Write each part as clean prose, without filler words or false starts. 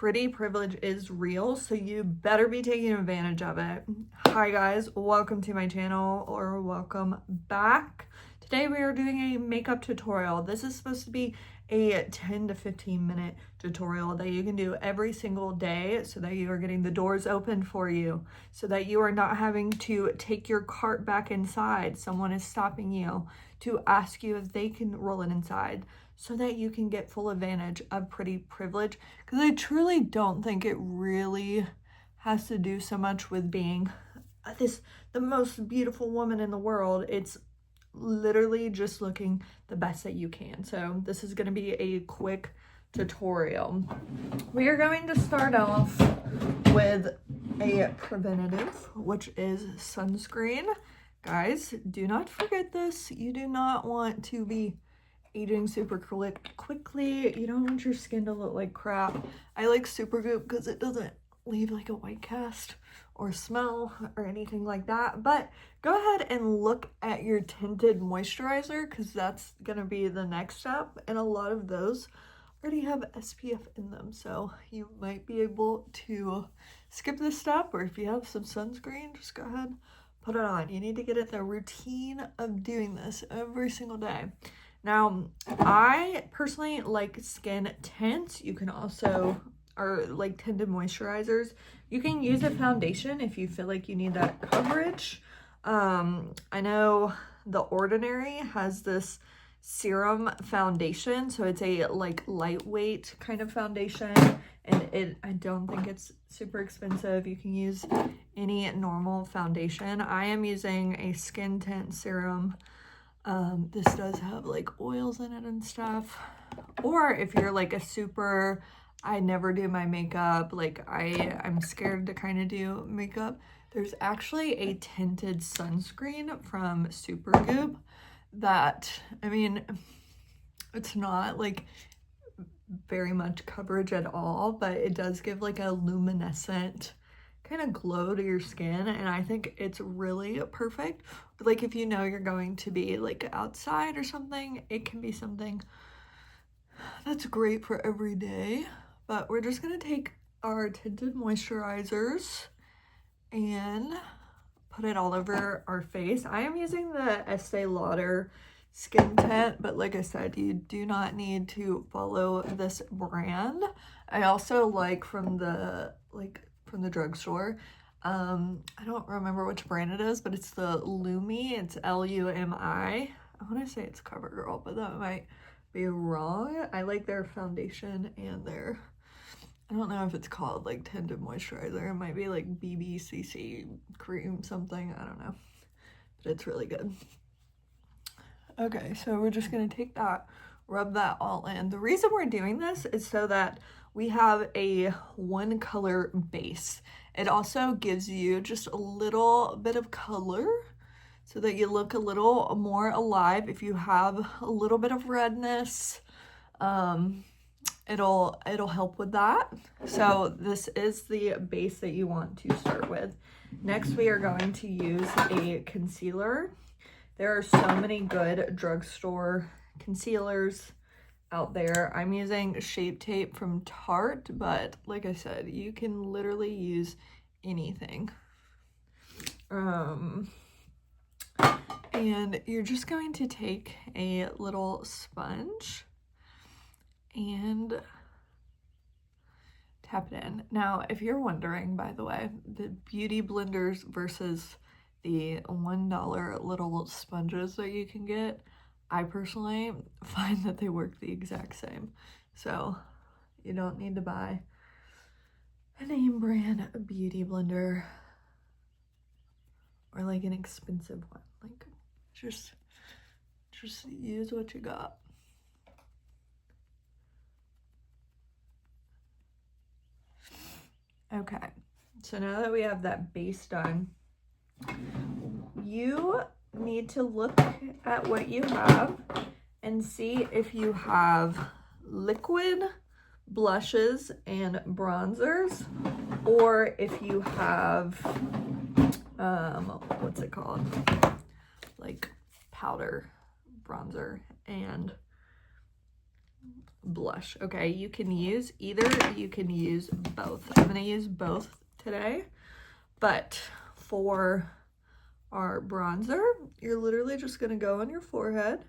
pretty privilege is real, so you better be taking advantage of it. Hi guys, welcome to my channel, or welcome back. Today we are doing a makeup tutorial. This is supposed to be a 10 to 15 minute tutorial that you can do every single day so that you are getting the doors open for you, so that you are not having to take your cart back inside. Someone is stopping you to ask you if they can roll it inside, so that you can get full advantage of pretty privilege. Because I truly don't think it really has to do so much with being the most beautiful woman in the world. It's literally just looking the best that you can. So this is going to be a quick tutorial. We are going to start off with a preventative, which is sunscreen. Guys, do not forget this. You do not want to be aging super quickly. You don't want your skin to look like crap. I like Supergoop because it doesn't leave like a white cast or smell or anything like that. But go ahead and look at your tinted moisturizer, because that's gonna be the next step, and a lot of those already have SPF in them, so you might be able to skip this step, or if you have some sunscreen, just go ahead, put it on. You need to get in the routine of doing this every single day. Now, I personally like skin tints. You can also, or like tinted moisturizers. You can use a foundation if you feel like you need that coverage. I know The Ordinary has this serum foundation, so it's a like lightweight kind of foundation, and I don't think it's super expensive. You can use any normal foundation. I am using a skin tint serum. This does have like oils in it and stuff. Or if you're like a super, I never do my makeup, like I'm scared to kind of do makeup, there's actually a tinted sunscreen from Supergoop that, I mean, it's not like very much coverage at all, but it does give like a luminescent kind of glow to your skin, and I think it's really perfect. Like if you know you're going to be like outside or something, it can be something that's great for every day. But we're just gonna take our tinted moisturizers and put it all over our face. I am using the Estee Lauder skin tint, but like I said, you do not need to follow this brand. I also like from the drugstore, I don't remember which brand it is, but it's the Lumi. It's L-U-M-I. I want to say it's CoverGirl, but that might be wrong. I like their foundation and their, I don't know if it's called like tinted moisturizer. It might be like BBCC cream something. I don't know, but it's really good. Okay, so we're just gonna take that, rub that all in. The reason we're doing this is so that we have a one color base. It also gives you just a little bit of color so that you look a little more alive. If you have a little bit of redness, it'll help with that. So this is the base that you want to start with. Next, we are going to use a concealer. There are so many good drugstore concealers out there. I'm using Shape Tape from Tarte, but like I said, you can literally use anything. And you're just going to take a little sponge and tap it in. Now, if you're wondering, by the way, the beauty blenders versus the $1 little sponges that you can get, I personally find that they work the exact same. So you don't need to buy a name brand beauty blender or like an expensive one. Like just use what you got. Okay, so now that we have that base done, you need to look at what you have and see if you have liquid blushes and bronzers, or if you have what's it called, like powder bronzer and blush. Okay, you can use either, you can use both. I'm gonna use both today, but for our bronzer, you're literally just gonna go on your forehead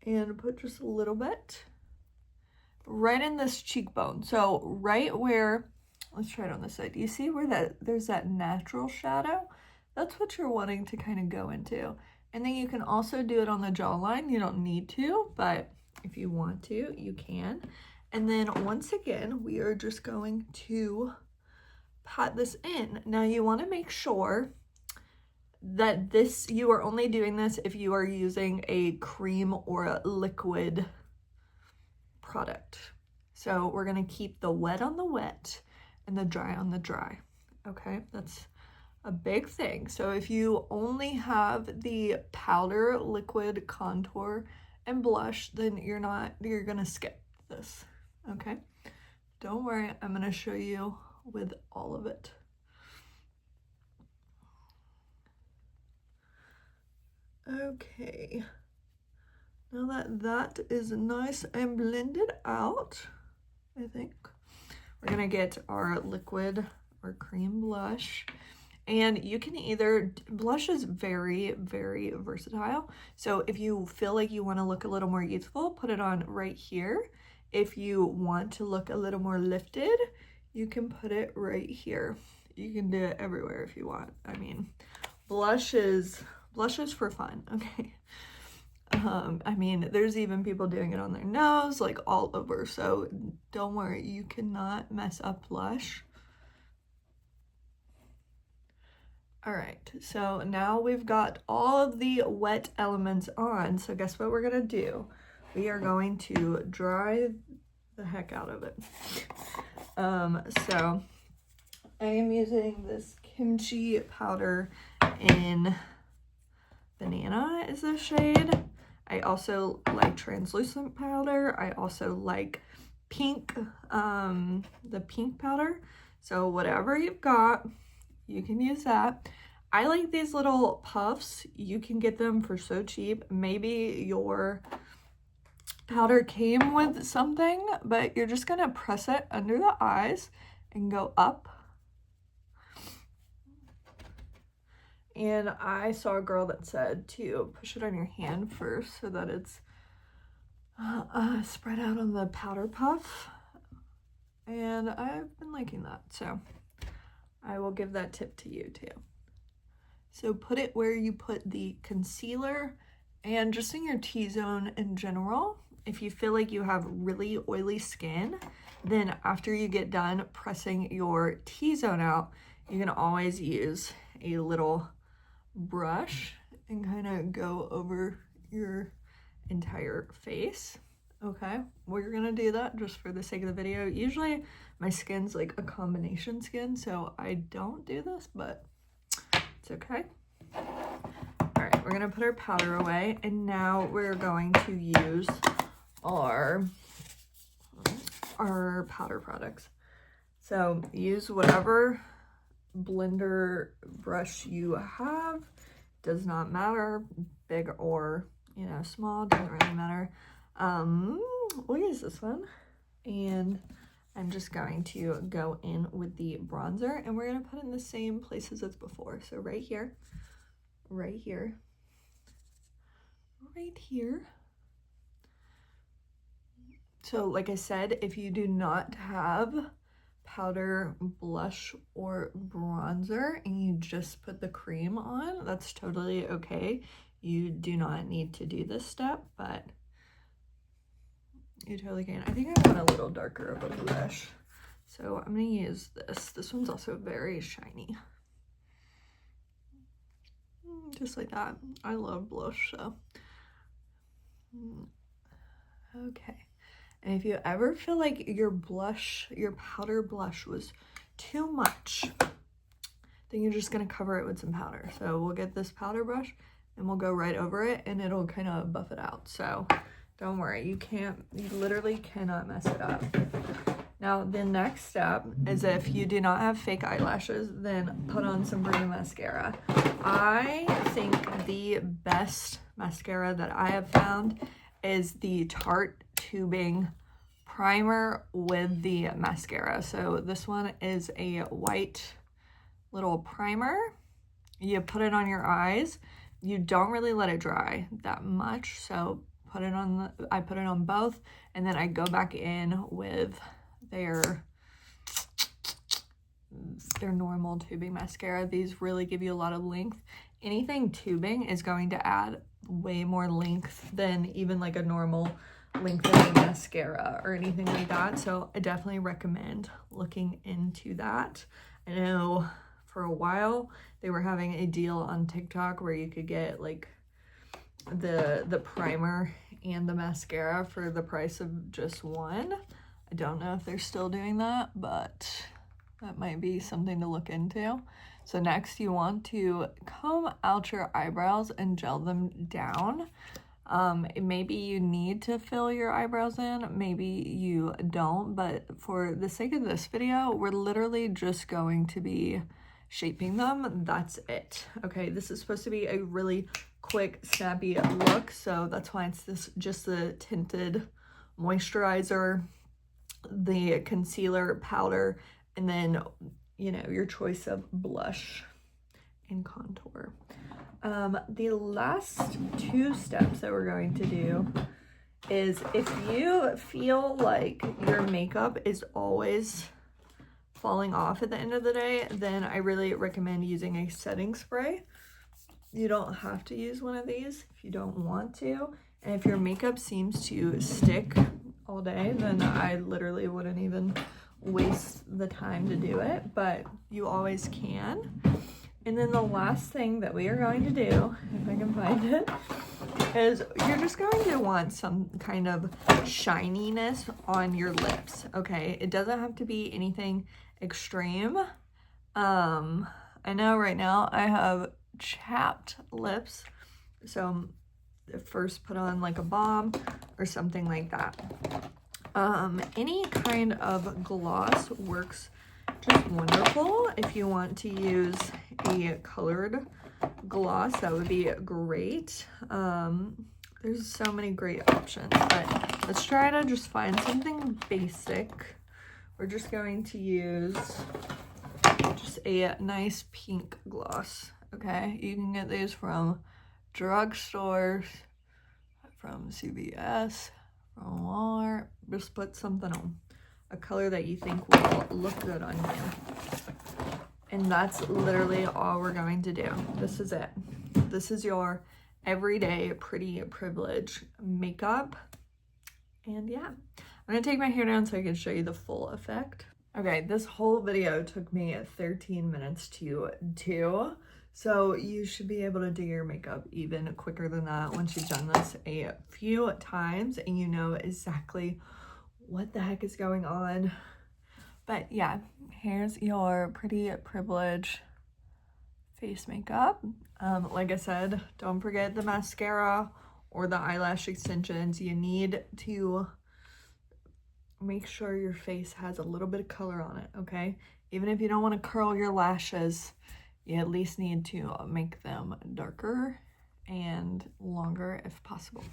and put just a little bit right in this cheekbone. So right where, let's try it on this side. Do you see where there's that natural shadow? That's what you're wanting to kind of go into. And then you can also do it on the jawline. You don't need to, but if you want to, you can. And then once again, we are just going to pat this in. Now you want to make sure that you are only doing this if you are using a cream or a liquid product. So we're going to keep the wet on the wet and the dry on the dry. Okay, that's a big thing. So if you only have the powder, liquid, contour, and blush, then you're gonna skip this. Okay, don't worry, I'm gonna show you with all of it. Okay, now that is nice and blended out, I think we're gonna get our liquid or cream blush. And you can either, blush is very, very versatile. So if you feel like you want to look a little more youthful, put it on right here. If you want to look a little more lifted, you can put it right here. You can do it everywhere if you want. I mean, blush is for fun, okay? I mean, there's even people doing it on their nose, like all over. So don't worry, you cannot mess up blush. All right, so now we've got all of the wet elements on. So guess what we're gonna do? We are going to dry the heck out of it. So I am using this kimchi powder in Banana is the shade. I also like translucent powder. I also like pink, the pink powder. So whatever you've got, you can use that. I like these little puffs. You can get them for so cheap. Maybe your powder came with something, but you're just gonna press it under the eyes and go up. And I saw a girl that said to push it on your hand first so that it's spread out on the powder puff. And I've been liking that, so I will give that tip to you too. So put it where you put the concealer and just in your T-zone in general. If you feel like you have really oily skin, then after you get done pressing your T-zone out, you can always use a little brush and kind of go over your entire face. Okay, we're gonna do that just for the sake of the video. Usually my skin's like a combination skin, so I don't do this, but it's okay. All right, we're gonna put our powder away, and now we're going to use our powder products. So use whatever blender brush you have. Does not matter, big or small, doesn't really matter. We'll use this one, and I'm just going to go in with the bronzer, and we're going to put it in the same places as before. So right here, right here, right here. So like I said, if you do not have powder, blush, or bronzer, and you just put the cream on, that's totally okay. You do not need to do this step, but you totally can. I think I want a little darker of a blush, so I'm gonna use this. This one's also very shiny. Just like that. I love blush, so. Okay. And if you ever feel like your powder blush was too much, then you're just gonna cover it with some powder. So we'll get this powder brush and we'll go right over it, and it'll kind of buff it out. So don't worry, you literally cannot mess it up. Now the next step is, if you do not have fake eyelashes, then put on some brown mascara. I think the best mascara that I have found is the Tarte tubing primer with the mascara. So this one is a white little primer. You put it on your eyes. You don't really let it dry that much, so put it on I put it on both, and then I go back in with their normal tubing mascara. These really give you a lot of length. Anything tubing is going to add way more length than even like a normal lengthening mascara or anything like that, so I definitely recommend looking into that. I know for a while they were having a deal on TikTok where you could get like the primer and the mascara for the price of just one. I don't know if they're still doing that, but that might be something to look into. So next you want to comb out your eyebrows and gel them down. Maybe you need to fill your eyebrows in, maybe you don't, but for the sake of this video, we're literally just going to be shaping them. That's it. Okay, this is supposed to be a really quick, snappy look, so that's why it's just the tinted moisturizer, the concealer powder, and then, you know, your choice of blush and contour. The last two steps that we're going to do is, if you feel like your makeup is always falling off at the end of the day, then I really recommend using a setting spray. You don't have to use one of these if you don't want to. And if your makeup seems to stick all day, then I literally wouldn't even waste the time to do it, but you always can. And then the last thing that we are going to do, if I can find it, is you're just going to want some kind of shininess on your lips, okay? It doesn't have to be anything extreme. I know right now I have chapped lips, so first put on like a balm or something like that. Any kind of gloss works just wonderful. If you want to use a colored gloss, that would be great. There's so many great options, but let's try to just find something basic. We're just going to use just a nice pink gloss, okay? You can get these from drugstores, from CVS, from Walmart. Just put something on, a color that you think will look good on you. And that's literally all we're going to do. This is it. This is your everyday pretty privilege makeup. And yeah, I'm gonna take my hair down so I can show you the full effect. Okay, this whole video took me 13 minutes to do, so you should be able to do your makeup even quicker than that once you've done this a few times and you know exactly what the heck is going on. But yeah, here's your pretty privilege face makeup. Like I said, don't forget the mascara or the eyelash extensions. You need to make sure your face has a little bit of color on it, okay? Even if you don't want to curl your lashes, you at least need to make them darker and longer if possible.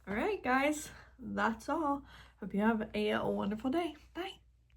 All right, guys, that's all. Hope you have a wonderful day. Bye.